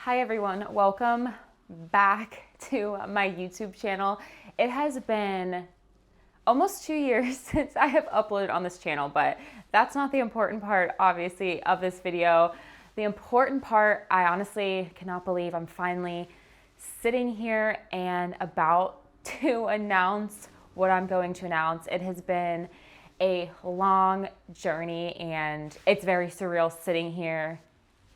Hi everyone, welcome back to my YouTube channel. It has been almost 2 years since I have uploaded on this channel, but that's not the important part, obviously, of this video. The important part, I honestly cannot believe I'm finally sitting here and about to announce what I'm going to announce. It has been a long journey and it's very surreal sitting here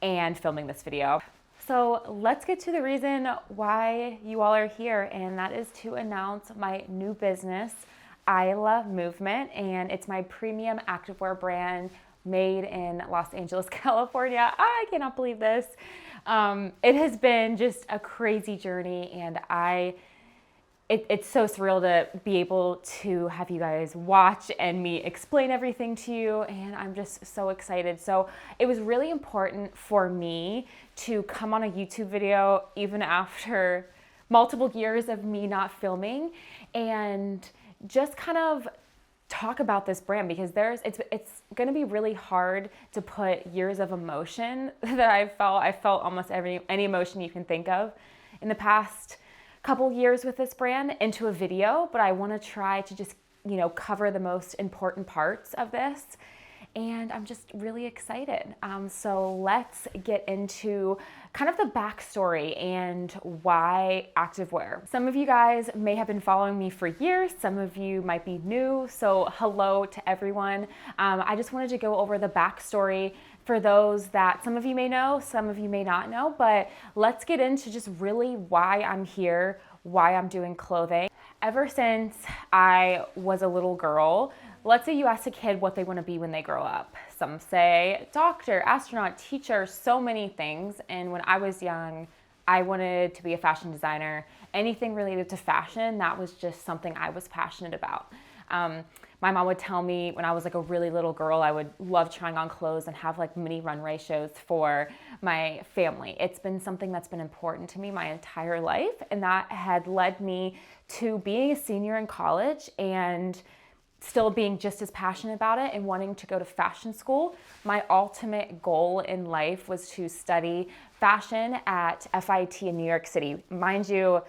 and filming this video. So let's get to the reason why you all are here, and that is to announce my new business, Isla Movement, and it's my premium activewear brand made in Los Angeles, California. I cannot believe this. It has been just a crazy journey, and it's so surreal to be able to have you guys watch and me explain everything to you, and I'm just so excited. So it was really important for me to come on a YouTube video even after multiple years of me not filming and just kind of talk about this brand, because it's going to be really hard to put years of emotion that I felt almost any emotion you can think of in the past couple years with this brand into a video, but I want to try to just, cover the most important parts of this. And I'm just really excited. So let's get into kind of the backstory and why activewear. Some of you guys may have been following me for years. Some of you might be new. So hello to everyone. I just wanted to go over the backstory for those that some of you may know, some of you may not know, but let's get into just really why I'm here, why I'm doing clothing. Ever since I was a little girl, let's say you ask a kid what they want to be when they grow up. Some say doctor, astronaut, teacher, so many things. And when I was young, I wanted to be a fashion designer. Anything related to fashion, that was just something I was passionate about. My mom would tell me when I was like a really little girl, I would love trying on clothes and have like mini runway shows for my family. It's been something that's been important to me my entire life, and that had led me to being a senior in college and still being just as passionate about it and wanting to go to fashion school. My ultimate goal in life was to study fashion at FIT in New York City. Mind you,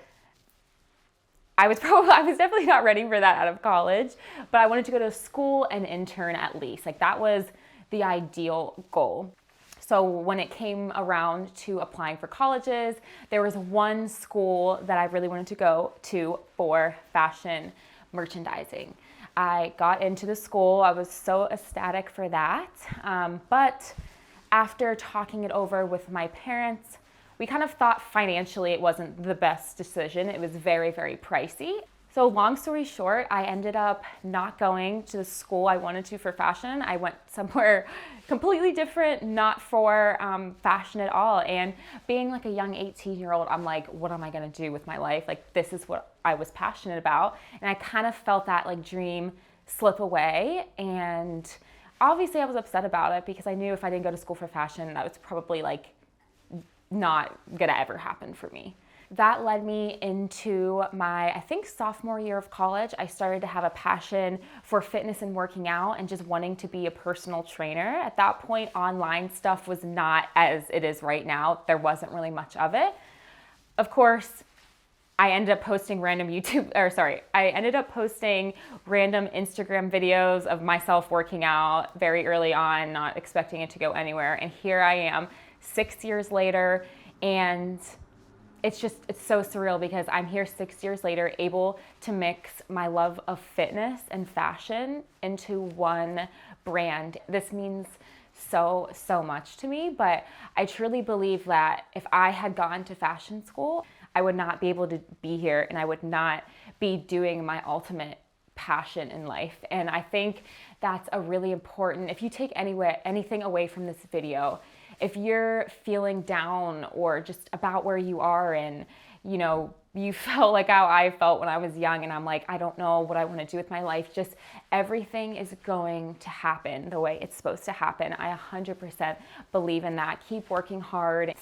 I was definitely not ready for that out of college, but I wanted to go to school and intern at least. Like that was the ideal goal. So when it came around to applying for colleges, there was one school that I really wanted to go to for fashion merchandising. I got into the school. I was so ecstatic for that. But after talking it over with my parents, we kind of thought financially it wasn't the best decision. It was very, very pricey. So long story short, I ended up not going to the school I wanted to for fashion. I went somewhere completely different, not for fashion at all. And being like a young 18-year-old, I'm like, what am I gonna do with my life? Like, this is what I was passionate about. And I kind of felt that like dream slip away. And obviously I was upset about it because I knew if I didn't go to school for fashion, that was probably like not gonna ever happen for me. That led me into my, I think, sophomore year of college. I started to have a passion for fitness and working out and just wanting to be a personal trainer. At that point, online stuff was not as it is right now. There wasn't really much of it. Of course, I ended up posting random Instagram videos of myself working out very early on, not expecting it to go anywhere. And here I am 6 years later, and it's so surreal because I'm here 6 years later, able to mix my love of fitness and fashion into one brand. This means so, so much to me, but I truly believe that if I had gone to fashion school, I would not be able to be here and I would not be doing my ultimate passion in life. And I think that's a really important, if you take anything away from this video, if you're feeling down or just about where you are and, you felt like how I felt when I was young and I'm like, I don't know what I want to do with my life. Just everything is going to happen the way it's supposed to happen. I 100% believe in that. Keep working hard.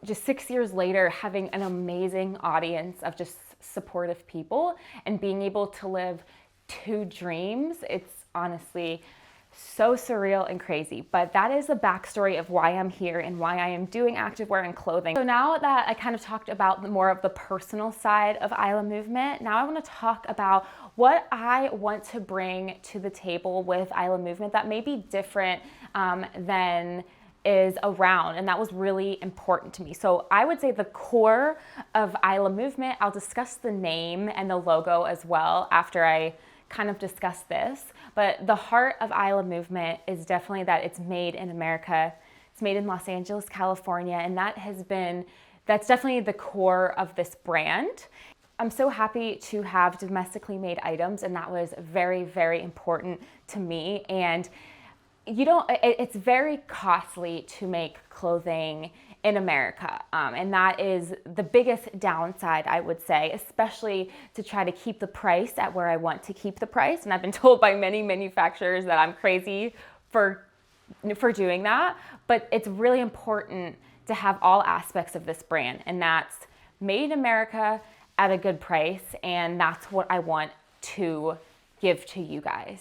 Just 6 years later, having an amazing audience of just supportive people and being able to live two dreams, it's honestly so surreal and crazy, but that is the backstory of why I'm here and why I am doing activewear and clothing. So now that I kind of talked about more of the personal side of Isla Movement, now I want to talk about what I want to bring to the table with Isla Movement that may be different than is around, and that was really important to me. So I would say the core of Isla Movement, I'll discuss the name and the logo as well after I kind of discuss this, but the heart of Isla Movement is definitely that it's made in America. It's made in Los Angeles, California, and that's definitely the core of this brand. I'm so happy to have domestically made items, and that was very, very important to me. And it's very costly to make clothing in America. And that is the biggest downside, I would say, especially to try to keep the price at where I want to keep the price. And I've been told by many manufacturers that I'm crazy for doing that. But it's really important to have all aspects of this brand, and that's made in America at a good price. And that's what I want to give to you guys.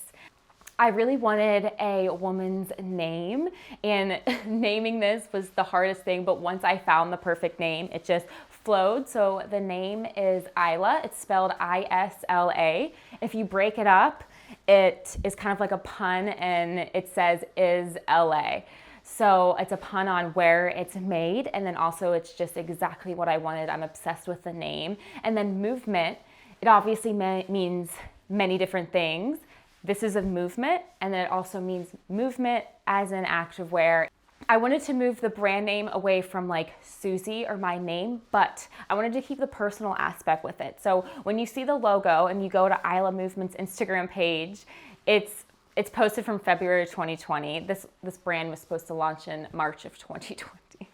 I really wanted a woman's name, and naming this was the hardest thing, but once I found the perfect name, it just flowed. So the name is Isla. It's spelled I-S-L-A. If you break it up, it is kind of like a pun, and it says is LA. So it's a pun on where it's made, and then also it's just exactly what I wanted. I'm obsessed with the name. And then movement, it obviously means many different things. This is a movement, and then it also means movement as in activewear. I wanted to move the brand name away from like Suzy or my name, but I wanted to keep the personal aspect with it. So when you see the logo and you go to Isla Movement's Instagram page, it's posted from February 2020. This brand was supposed to launch in March of 2020.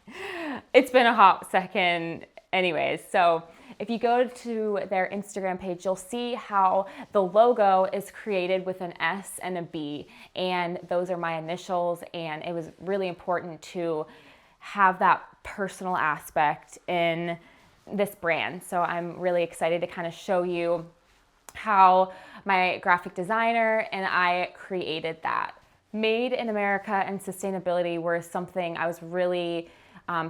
It's been a hot second anyways. So if you go to their Instagram page, you'll see how the logo is created with an S and a B, and those are my initials, and it was really important to have that personal aspect in this brand. So I'm really excited to kind of show you how my graphic designer and I created that. Made in America and sustainability were something I was really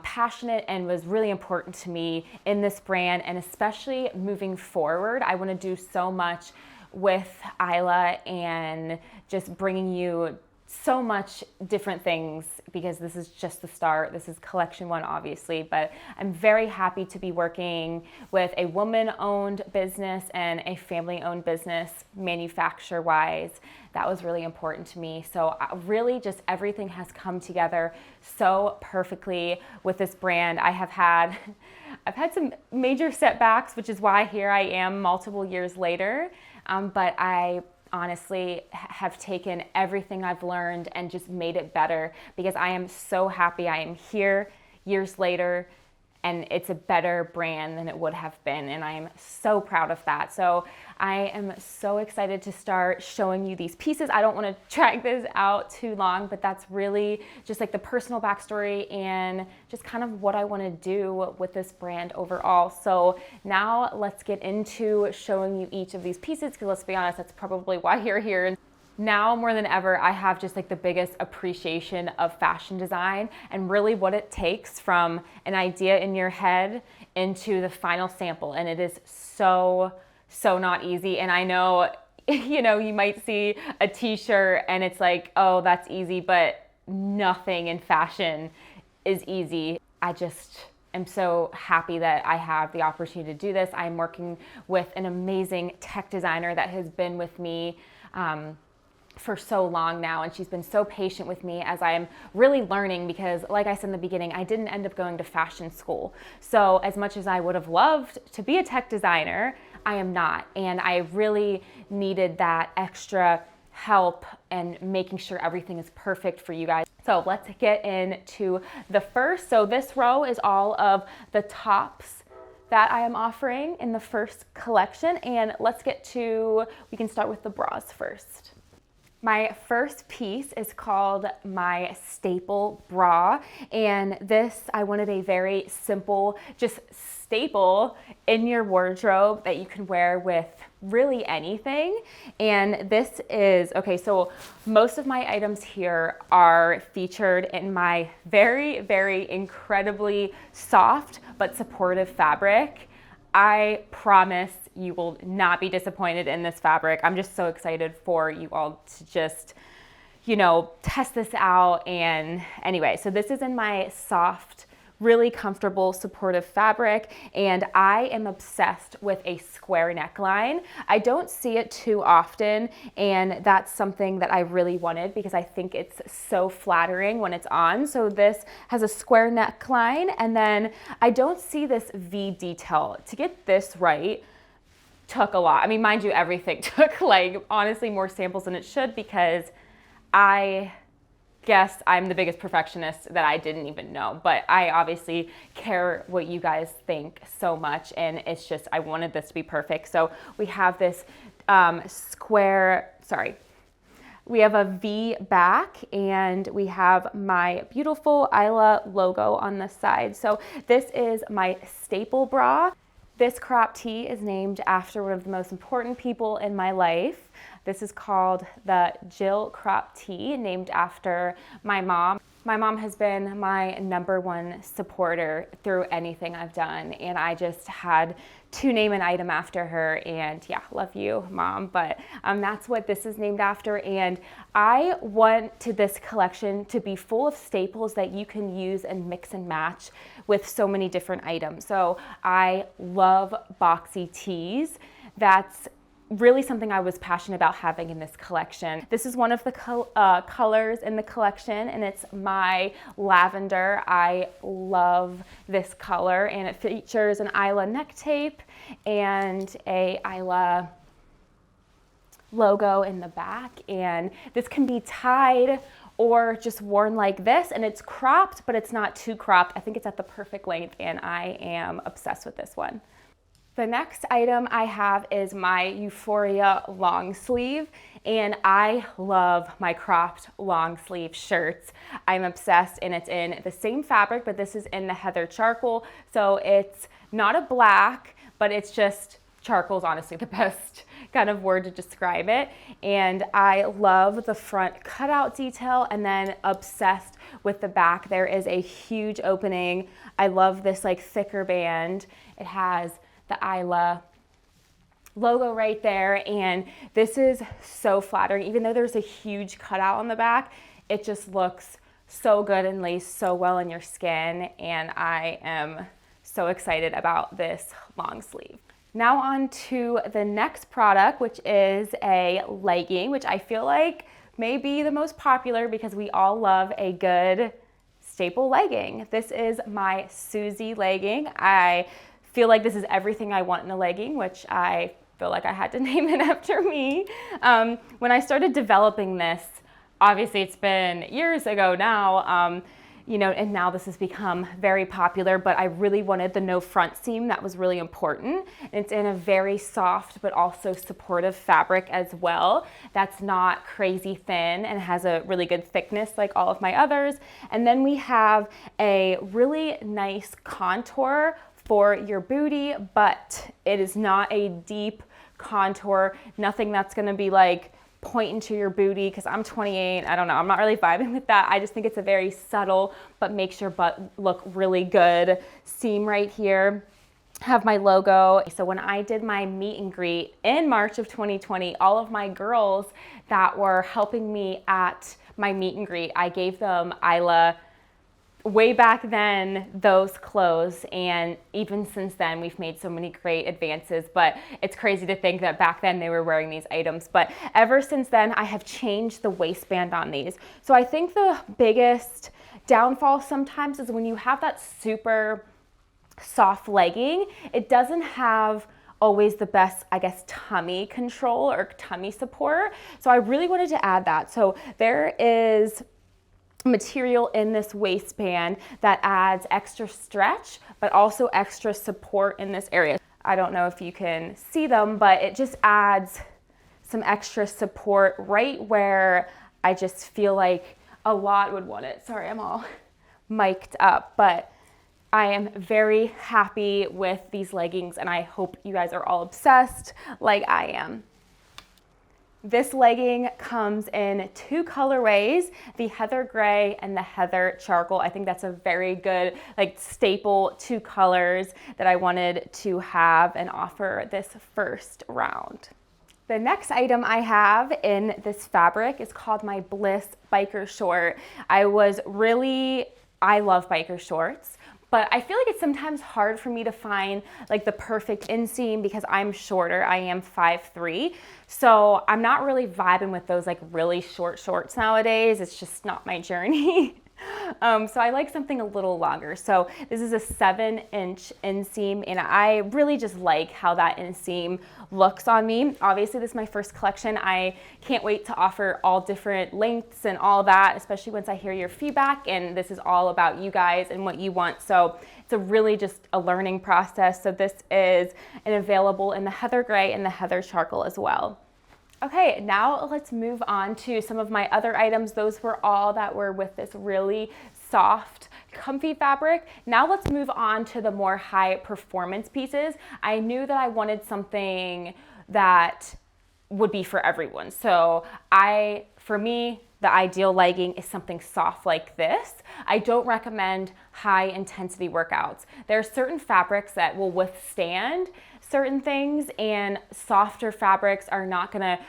passionate and was really important to me in this brand, and especially moving forward. I want to do so much with Isla and just bringing you so much different things, because this is just the start. This is collection one, obviously, but I'm very happy to be working with a woman-owned business and a family-owned business manufacturer-wise. That was really important to me. So really just everything has come together so perfectly with this brand. I've had some major setbacks, which is why here I am multiple years later, but I honestly have taken everything I've learned and just made it better, because I am so happy I am here years later and it's a better brand than it would have been, and I am so proud of that. So I am so excited to start showing you these pieces. I don't want to drag this out too long, but that's really just like the personal backstory and just kind of what I want to do with this brand overall. So now let's get into showing you each of these pieces, because let's be honest, that's probably why you're here. Now more than ever, I have just like the biggest appreciation of fashion design and really what it takes from an idea in your head into the final sample. And it is so not easy. And I know, you might see a t-shirt and it's like, oh, that's easy, but nothing in fashion is easy. I just am so happy that I have the opportunity to do this. I'm working with an amazing tech designer that has been with me for so long now, and she's been so patient with me as I'm really learning, because like I said in the beginning, I didn't end up going to fashion school. So as much as I would have loved to be a tech designer, I am not, and I really needed that extra help and making sure everything is perfect for you guys. So let's get into the first. So this row is all of the tops that I am offering in the first collection, and we can start with the bras first. My first piece is called my staple bra, and this, I wanted a very simple, just staple in your wardrobe that you can wear with really anything. And this is, okay, so most of my items here are featured in my very, very incredibly soft but supportive fabric. I promise you will not be disappointed in this fabric. I'm just so excited for you all to just, test this out. And anyway, so this is in my soft, really comfortable, supportive fabric, and I am obsessed with a square neckline. I don't see it too often, and that's something that I really wanted because I think it's so flattering when it's on. So this has a square neckline, and then I don't see this V detail. To get this right took a lot. I mean, mind you, everything took honestly more samples than it should, because I guess I'm the biggest perfectionist that I didn't even know, but I obviously care what you guys think so much, and it's just, I wanted this to be perfect. So we have this we have a V back, and we have my beautiful Isla logo on the side. So this is my staple bra. This crop tee is named after one of the most important people in my life. This is called the Jill crop tee, named after my mom. My mom has been my #1 supporter through anything I've done, and I just had to name an item after her. And yeah, love you, Mom. But that's what this is named after. And I want this collection to be full of staples that you can use and mix and match with so many different items. So I love boxy tees. That's really something I was passionate about having in this collection. This is one of the colors in the collection, and it's my lavender. I love this color, and it features an Isla neck tape and a Isla logo in the back. And this can be tied or just worn like this, and it's cropped, but it's not too cropped. I think it's at the perfect length, and I am obsessed with this one. The next item I have is my Euphoria long sleeve, and I love my cropped long sleeve shirts. I'm obsessed, and it's in the same fabric, but this is in the heather charcoal. So it's not a black, but it's just charcoal's honestly the best kind of word to describe it. And I love the front cutout detail, and then obsessed with the back. There is a huge opening. I love this thicker band. It has the Isla logo right there, and this is so flattering. Even though there's a huge cutout on the back, it just looks so good and lays so well in your skin, and I am so excited about this long sleeve. Now on to the next product, which is a legging, which I feel like may be the most popular because we all love a good staple legging. This is my Suzy legging. I feel like this is everything I want in a legging, which I feel like I had to name it after me. When I started developing this, obviously it's been years ago now, and now this has become very popular, but I really wanted the no front seam. That was really important. It's in a very soft but also supportive fabric as well. That's not crazy thin and has a really good thickness like all of my others. And then we have a really nice contour for your booty, but it is not a deep contour, nothing that's gonna be pointing to your booty, because I'm 28, I don't know, I'm not really vibing with that. I just think it's a very subtle, but makes your butt look really good seam right here. Have my logo. So when I did my meet and greet in March of 2020, all of my girls that were helping me at my meet and greet, I gave them Isla way back then those clothes, and even since then we've made so many great advances. But it's crazy to think that back then they were wearing these items, but ever since then I have changed the waistband on these. So I think the biggest downfall sometimes is when you have that super soft legging, it doesn't have always the best, I guess, tummy control or tummy support. So I really wanted to add that. So there is material in this waistband that adds extra stretch, but also extra support in this area. I don't know if you can see them, but it just adds some extra support right where I just feel like a lot would want it. Sorry, I'm all mic'd up, but I am very happy with these leggings and I hope you guys are all obsessed like I am. This legging comes in 2 colorways, the heather gray and the heather charcoal. I think that's a very good like staple 2 colors that I wanted to have and offer this first round. The next item I have in this fabric is called my Bliss biker short. I love biker shorts, but I feel like it's sometimes hard for me to find like the perfect inseam because I'm shorter. I am 5'3", so I'm not really vibing with those like really short shorts nowadays. It's just not my journey. So I like something a little longer. So this is a 7-inch inseam and I really just like how that inseam looks on me. Obviously this is my first collection. I can't wait to offer all different lengths and all that, especially once I hear your feedback, and this is all about you guys and what you want. So it's really just a learning process. So this is available in the heather gray and the heather charcoal as well. Okay, now let's move on to some of my other items. Those were all that were with this really soft, comfy fabric. Now let's move on to the more high performance pieces. I knew that I wanted something that would be for everyone. So for me, the ideal legging is something soft like this. I don't recommend high intensity workouts. There are certain fabrics that will withstand certain things, and softer fabrics are not gonna,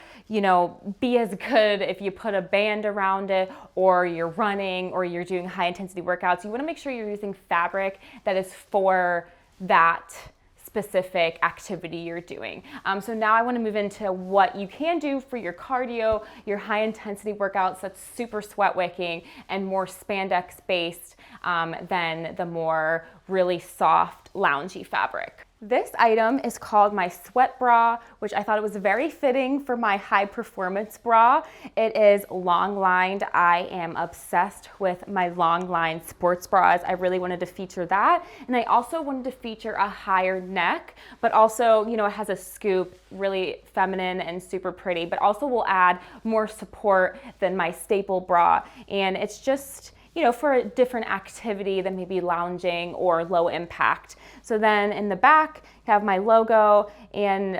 be as good if you put a band around it or you're running or you're doing high intensity workouts. You wanna make sure you're using fabric that is for that specific activity you're doing. So now I want to move into what you can do for your cardio, your high intensity workouts that's super sweat wicking and more spandex based than the more really soft loungy fabric. This item is called my sweat bra, which I thought it was very fitting for my high performance bra. It is long lined. I am obsessed with my long line sports bras. I really wanted to feature that. And I also wanted to feature a higher neck, but also, it has a scoop, really feminine and super pretty, but also will add more support than my staple bra. And it's just, for a different activity than maybe lounging or low impact. So then in the back, you have my logo, and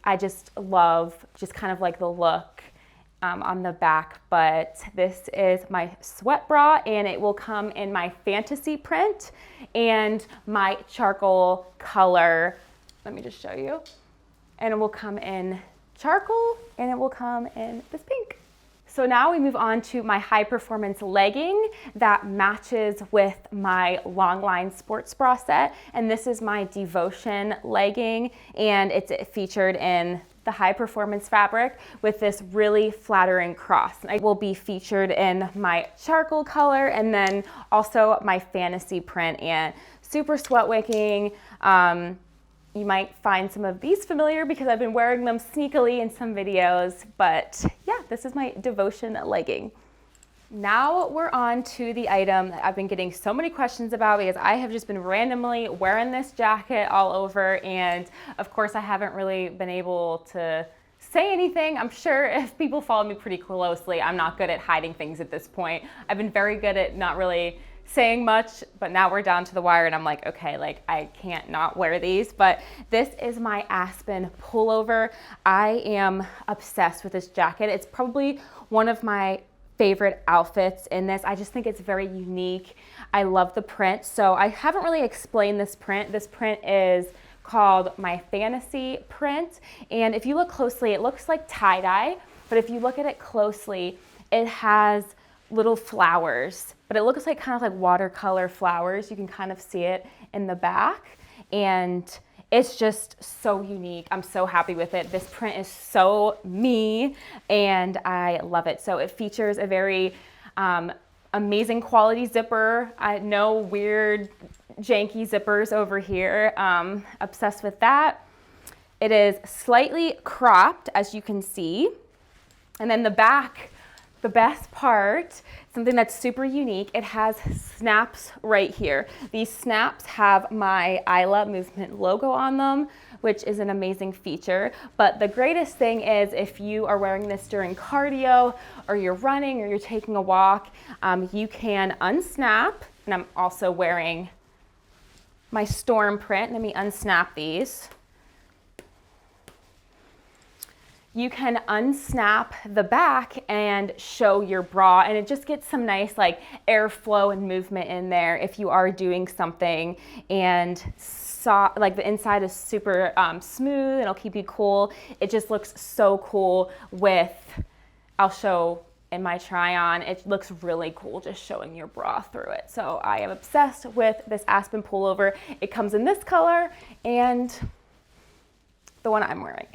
I just love just kind of like the look on the back. But this is my sweat bra, and it will come in my fantasy print and my charcoal color. Let me just show you. And it will come in charcoal, and it will come in this pink. So now we move on to my high performance legging that matches with my long line sports bra set. And this is my Devotion legging, and it's featured in the high performance fabric with this really flattering cross. I will be featured in my charcoal color and then also my fantasy print, and super sweat wicking. You might find some of these familiar because I've been wearing them sneakily in some videos, but yeah, this is my Devotion legging. Now we're on to the item that I've been getting so many questions about because I have just been randomly wearing this jacket all over, and of course I haven't really been able to say anything. I'm sure if people follow me pretty closely, I'm not good at hiding things at this point. I've been very good at not really saying much, but now we're down to the wire and I'm like, okay, like I can't not wear these. But this is my Aspen Pullover. I am obsessed with this jacket. It's probably one of my favorite outfits in this. I just think it's very unique. I love the print. So I haven't really explained this print. This print is called my fantasy print. And if you look closely, it looks like tie-dye, but if you look at it closely, it has little flowers, but it looks like kind of like watercolor flowers. You can kind of see it in the back, and it's just so unique. I'm so happy with it. This print is so me, and I love it. So it features a very amazing quality zipper. No weird janky zippers over here. Obsessed with that. It is slightly cropped, as you can see, and then the back The best part, something that's super unique, it has snaps right here. These snaps have my I Love Movement logo on them, which is an amazing feature. But the greatest thing is if you are wearing this during cardio or you're running or you're taking a walk, you can unsnap. And I'm also wearing my storm print. Let me unsnap these. You can unsnap the back and show your bra, and it just gets some nice like airflow and movement in there if you are doing something. And like the inside is super smooth and it'll keep you cool. It just looks so cool with, I'll show in my try on, it looks really cool just showing your bra through it. So I am obsessed with this Aspen Pullover. It comes in this color and the one I'm wearing.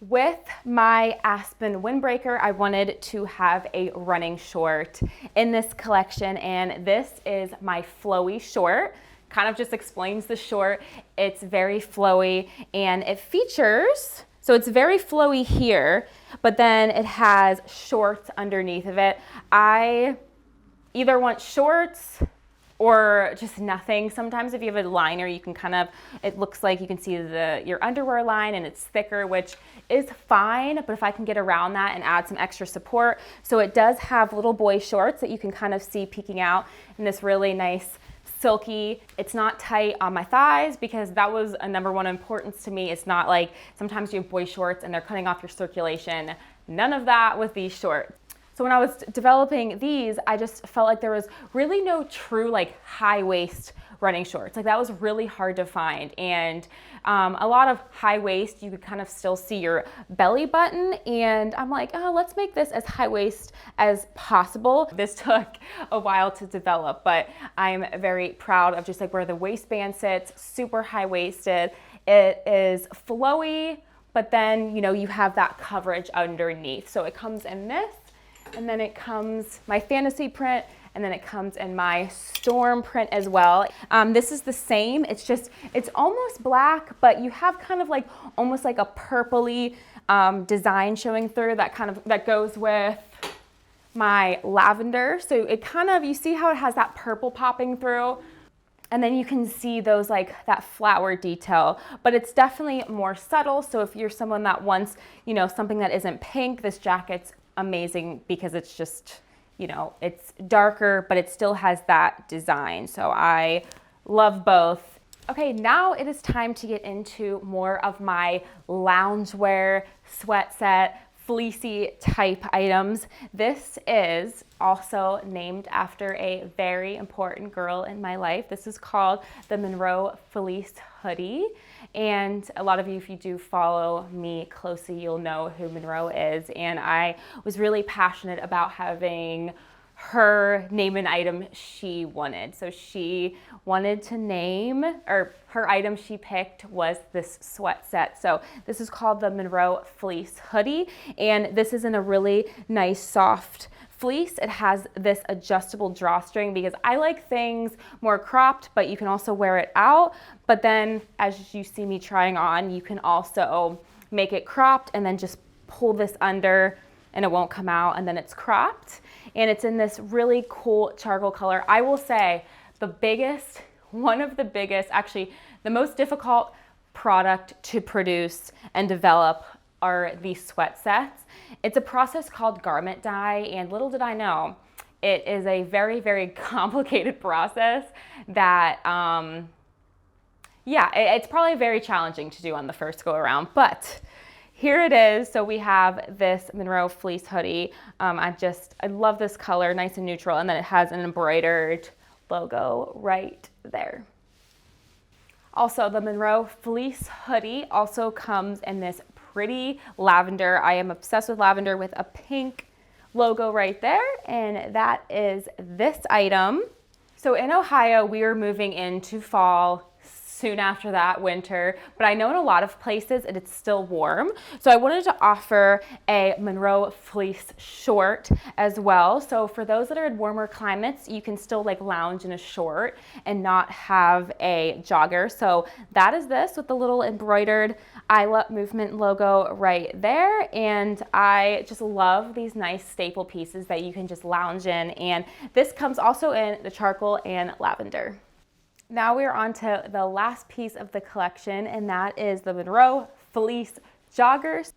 With my Aspen windbreaker, I wanted to have a running short in this collection, and this is my flowy short. Kind of just explains the short. It's very flowy, and it features, so it's very flowy here, but then it has shorts underneath of it. I either want shorts or just nothing. Sometimes if you have a liner, you can kind of, it looks like you can see your underwear line and it's thicker, which is fine, but if I can get around that and add some extra support. So it does have little boy shorts that you can kind of see peeking out in this really nice silky. It's not tight on my thighs because that was a number one importance to me. It's not like sometimes you have boy shorts and they're cutting off your circulation. None of that with these shorts. So when I was developing these, I just felt like there was really no true like high waist running shorts. Like that was really hard to find. And a lot of high waist, you could kind of still see your belly button. And I'm like, oh, let's make this as high waist as possible. This took a while to develop, but I'm very proud of just like where the waistband sits, super high waisted. It is flowy, but then, you know, you have that coverage underneath. So it comes in this. And then it comes my fantasy print, and then it comes in my storm print as well. This is the same. It's just, it's almost black, but you have kind of like almost like a purpley design showing through that goes with my lavender. So it kind of, you see how it has that purple popping through? And then you can see those like that flower detail, but it's definitely more subtle. So if you're someone that wants, you know, something that isn't pink, this jacket's amazing because it's just, you know, it's darker, but it still has that design. So I love both. Okay, now it is time to get into more of my loungewear, sweat set, fleecy type items. This is also named after a very important girl in my life. This is called the Monroe Fleece Hoodie. And a lot of you, if you do follow me closely, you'll know who Monroe is. And I was really passionate about having her name an item she wanted. So she wanted to name, or her item she picked was this sweat set. So this is called the Monroe Fleece Hoodie. And this is in a really nice soft fleece. It has this adjustable drawstring because I like things more cropped, but you can also wear it out. But then as you see me trying on, you can also make it cropped and then just pull this under and it won't come out, and then it's cropped. And it's in this really cool charcoal color. I will say one of the biggest, actually the most difficult product to produce and develop are these sweat sets. It's a process called garment dye, and little did I know, it is a very, very complicated process that, it's probably very challenging to do on the first go around, but here it is. So we have this Monroe Fleece Hoodie. I love this color, nice and neutral, and then it has an embroidered logo right there. Also, the Monroe Fleece Hoodie also comes in this pretty lavender. I am obsessed with lavender with a pink logo right there, and that is this item. So in Ohio, we are moving into fall soon after that, winter, but I know in a lot of places it's still warm. So I wanted to offer a Monroe fleece short as well. So for those that are in warmer climates, you can still like lounge in a short and not have a jogger. So that is this with the little embroidered Isla Movement logo right there. And I just love these nice staple pieces that you can just lounge in. And this comes also in the charcoal and lavender. Now we're on to the last piece of the collection, and that is the Monroe fleece joggers.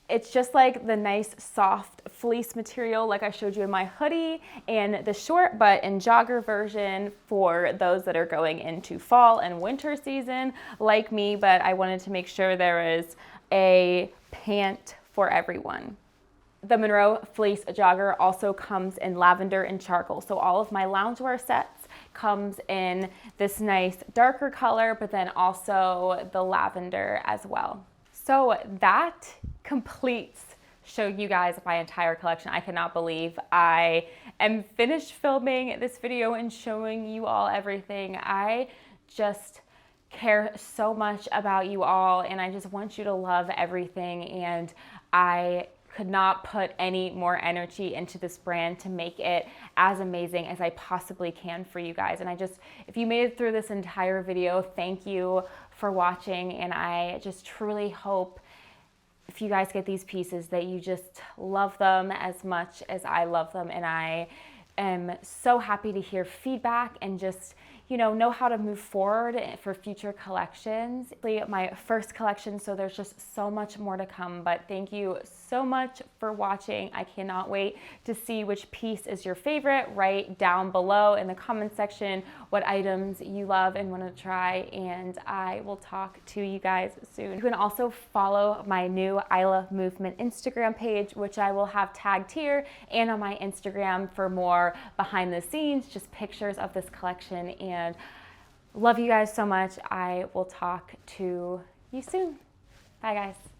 It's just like the nice soft fleece material like I showed you in my hoodie and the short, but in jogger version for those that are going into fall and winter season like me, but I wanted to make sure there is a pant for everyone. The Monroe fleece jogger also comes in lavender and charcoal. So all of my loungewear sets comes in this nice darker color, but then also the lavender as well. So that completes showing you guys my entire collection. I cannot believe I am finished filming this video and showing you all everything. I just care so much about you all, and I just want you to love everything, and I could not put any more energy into this brand to make it as amazing as I possibly can for you guys. And if you made it through this entire video, thank you for watching. And I just truly hope if you guys get these pieces that you just love them as much as I love them. And I am so happy to hear feedback and just know how to move forward for future collections. My first collection, so there's just so much more to come, but thank you so much for watching. I cannot wait to see which piece is your favorite. Write down below in the comment section what items you love and want to try, and I will talk to you guys soon. You can also follow my new Isla Movement Instagram page, which I will have tagged here and on my Instagram for more behind the scenes, just pictures of this collection. And love you guys so much. I will talk to you soon. Bye guys.